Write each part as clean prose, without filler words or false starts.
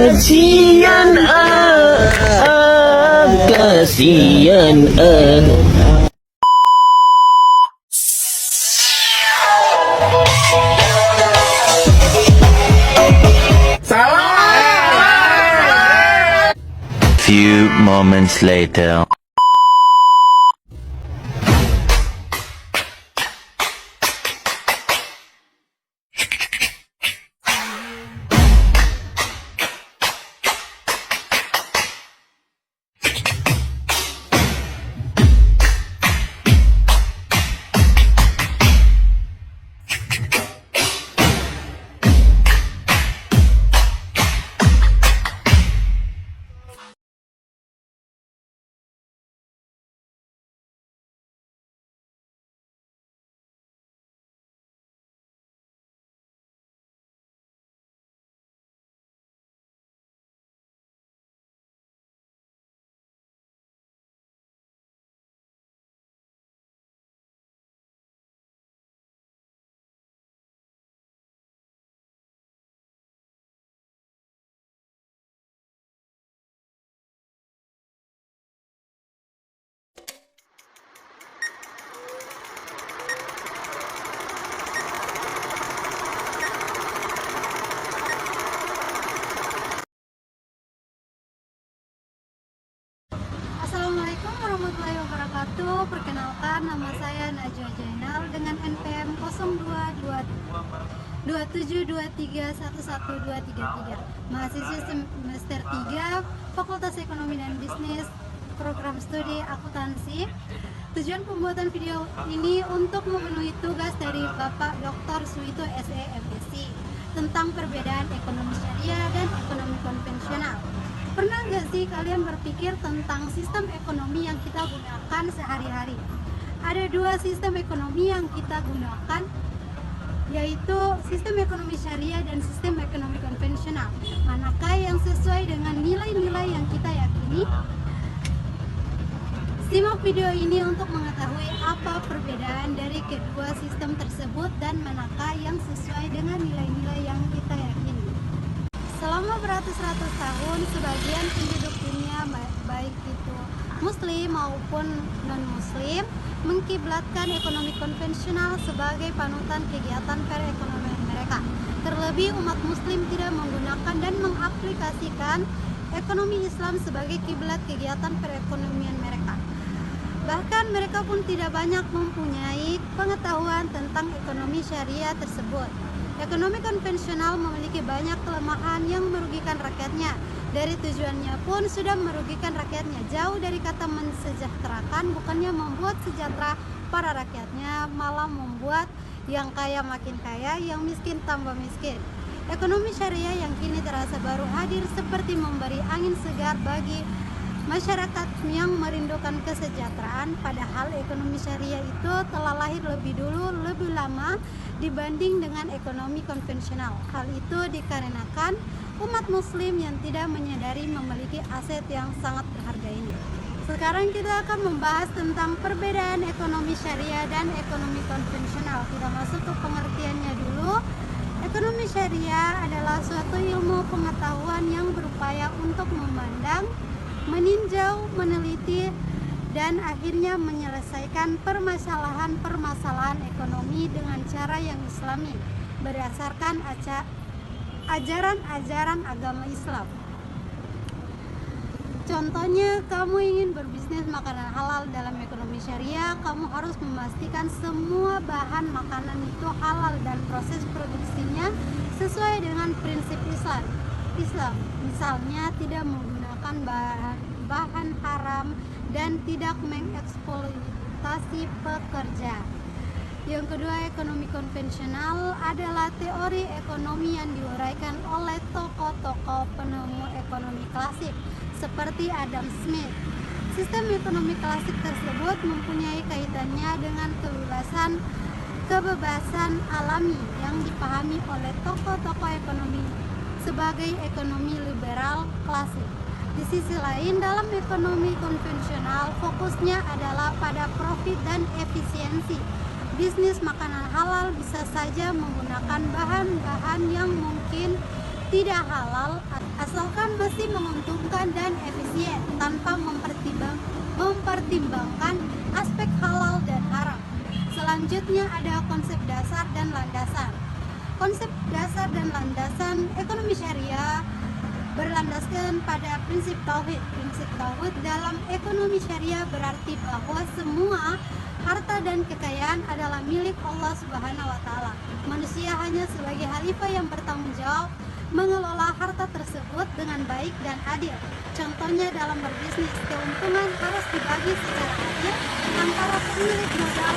Kasian kasian Few moments later. Assalamualaikum warahmatullahi wabarakatuh. Perkenalkan, nama saya Najwa Jainal dengan NPM 022723112333, mahasiswa semester 3 Fakultas Ekonomi dan Bisnis, program studi akuntansi. Tujuan pembuatan video ini untuk memenuhi tugas dari Bapak Dr. Suito SE MSc tentang perbedaan ekonomi syariah dan ekonomi konvensional. Pernah nggak sih kalian berpikir tentang sistem ekonomi yang kita gunakan sehari-hari? Ada dua sistem ekonomi yang kita gunakan, yaitu sistem ekonomi syariah dan sistem ekonomi konvensional. Manakah yang sesuai dengan nilai-nilai yang kita yakini? Simak video ini untuk mengetahui apa perbedaan dari kedua sistem tersebut dan manakah yang sesuai dengan nilai-nilai yang kita yakini. Selama beratus-ratus tahun, sebagian penduduk dunia, baik itu muslim maupun non-muslim, mengkiblatkan ekonomi konvensional sebagai panutan kegiatan perekonomian mereka. Terlebih umat muslim tidak menggunakan dan mengaplikasikan ekonomi Islam sebagai kiblat kegiatan perekonomian mereka. Bahkan mereka pun tidak banyak mempunyai pengetahuan tentang ekonomi syariah tersebut. Ekonomi konvensional memiliki banyak kelemahan yang merugikan rakyatnya. Dari tujuannya pun sudah merugikan rakyatnya. Jauh dari kata mensejahterakan, bukannya membuat sejahtera para rakyatnya, malah membuat yang kaya makin kaya, yang miskin tambah miskin. Ekonomi syariah yang kini terasa baru hadir seperti memberi angin segar bagi masyarakat yang merindukan kesejahteraan, padahal ekonomi syariah itu telah lahir lebih dulu, lebih lama dibanding dengan ekonomi konvensional. Hal itu dikarenakan umat muslim yang tidak menyadari memiliki aset yang sangat berharga ini. Sekarang kita akan membahas tentang perbedaan ekonomi syariah dan ekonomi konvensional. Kita masuk ke pengertiannya dulu. Ekonomi syariah adalah suatu ilmu pengetahuan yang berupaya untuk memandang, meninjau, meneliti, dan akhirnya menyelesaikan permasalahan-permasalahan ekonomi dengan cara yang islami berdasarkan ajaran-ajaran agama Islam. Contohnya, kamu ingin berbisnis makanan halal dalam ekonomi syariah, kamu harus memastikan semua bahan makanan itu halal dan proses produksinya sesuai dengan prinsip Islam. Misalnya tidak menggunakan bahan haram dan tidak mengeksploitasi pekerja. Yang kedua, ekonomi konvensional adalah teori ekonomi yang diuraikan oleh tokoh-tokoh penemu ekonomi klasik seperti Adam Smith. Sistem ekonomi klasik tersebut mempunyai kaitannya dengan kebebasan alami yang dipahami oleh tokoh-tokoh ekonomi sebagai ekonomi liberal klasik. Di sisi lain, dalam ekonomi konvensional fokusnya adalah pada profit dan efisiensi. Bisnis makanan halal bisa saja menggunakan bahan-bahan yang mungkin tidak halal asalkan masih menguntungkan dan efisien tanpa mempertimbangkan aspek halal dan haram. Selanjutnya ada konsep dasar dan landasan. Konsep dasar dan landasan ekonomi syariah berlandaskan pada prinsip tauhid. Prinsip tauhid dalam ekonomi syariah berarti bahwa semua harta dan kekayaan adalah milik Allah Subhanahu wa taala. Manusia hanya sebagai khalifah yang bertanggung jawab mengelola harta tersebut dengan baik dan adil. Contohnya dalam berbisnis, keuntungan harus dibagi secara adil antara pemilik modal,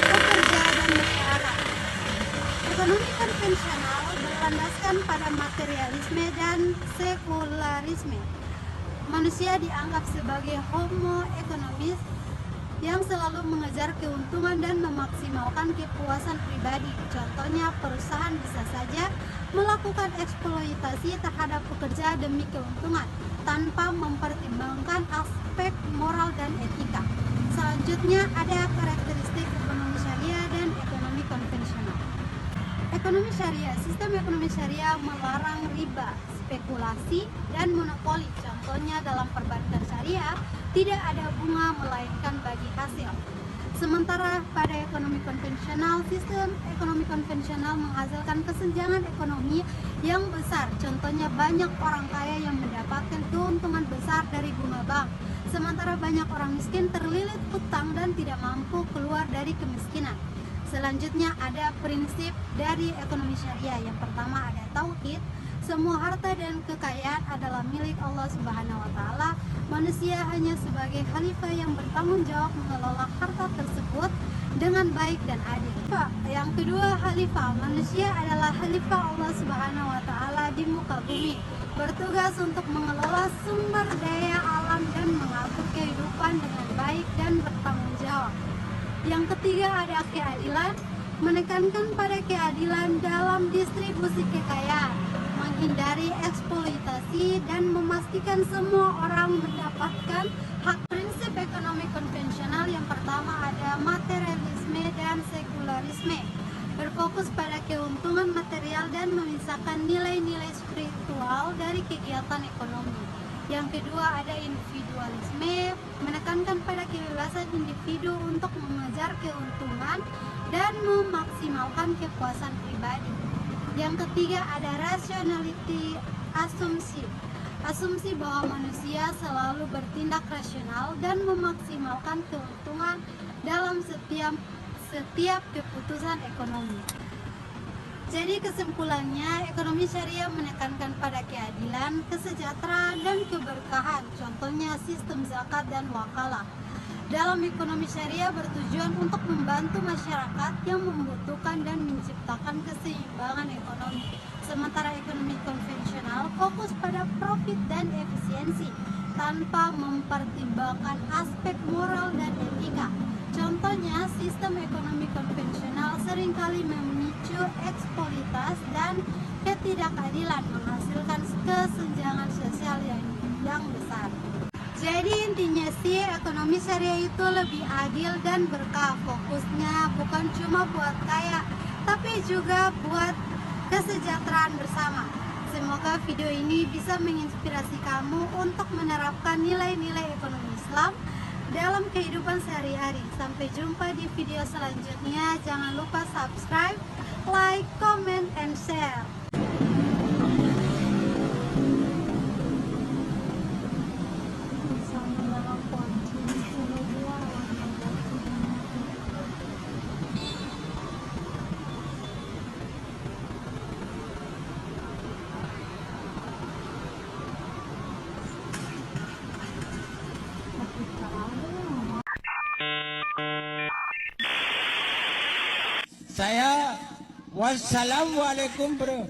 pekerja, dan masyarakat. Ekonomi konvensional berlandaskan pada materialisme dan sekularisme. Manusia dianggap sebagai homo economist yang selalu mengejar keuntungan dan memaksimalkan kepuasan pribadi. Contohnya, perusahaan bisa saja melakukan eksploitasi terhadap pekerja demi keuntungan tanpa mempertimbangkan aspek moral dan etika. Selanjutnya ada karakteristik ekonomi syariah dan ekonomi konvensional. Ekonomi syariah, sistem ekonomi syariah melarang riba, spekulasi, dan monopoli. Contohnya dalam perbankan syariah tidak ada bunga melainkan bagi hasil. Sementara pada ekonomi konvensional, sistem ekonomi konvensional menghasilkan kesenjangan ekonomi yang besar. Contohnya banyak orang kaya yang mendapatkan keuntungan besar dari bunga bank, sementara banyak orang miskin terlilit hutang dan tidak mampu keluar dari kemiskinan. Selanjutnya ada prinsip dari ekonomi syariah. Yang pertama ada tauhid. Semua harta dan kekayaan adalah milik Allah Subhanahu wa taala. Manusia hanya sebagai khalifah yang bertanggung jawab mengelola harta tersebut dengan baik dan adil. Yang kedua, khalifah. Manusia adalah khalifah Allah Subhanahu wa taala di muka bumi, bertugas untuk mengelola sumber daya alam dan mengatur kehidupan dengan baik dan bertanggung jawab. Yang ketiga ada keadilan. Menekankan pada keadilan dalam distribusi kekayaan, menghindari eksploitasi, dan memastikan semua orang mendapatkan hak. Prinsip ekonomi konvensional yang pertama ada materialisme dan sekularisme, berfokus pada keuntungan material dan memisahkan nilai-nilai spiritual dari kegiatan ekonomi. Yang kedua ada individualisme, menekankan pada kebebasan individu untuk mengejar keuntungan dan memaksimalkan kepuasan pribadi. Yang ketiga ada rationality, asumsi bahwa manusia selalu bertindak rasional dan memaksimalkan keuntungan dalam setiap keputusan ekonomi. Jadi kesimpulannya, ekonomi syariah menekankan pada keadilan, kesejahteraan, dan keberkahan. Contohnya sistem zakat dan wakalah. Dalam ekonomi syariah bertujuan untuk membantu masyarakat yang membutuhkan dan menciptakan keseimbangan ekonomi. Sementara ekonomi konvensional fokus pada profit dan efisiensi tanpa mempertimbangkan aspek moral dan etika. Contohnya, sistem ekonomi konvensional seringkali memicu eksploitasi dan ketidakadilan, menghasilkan kesenjangan sosial yang besar. Jadi intinya sih, ekonomi syariah itu lebih adil dan berkah. Fokusnya bukan cuma buat kaya, tapi juga buat kesejahteraan bersama. Semoga video ini bisa menginspirasi kamu untuk menerapkan nilai-nilai ekonomi Islam dalam kehidupan sehari-hari. Sampai jumpa di video selanjutnya. Jangan lupa subscribe, like, comment, and share. Saya wassalamualaikum bro.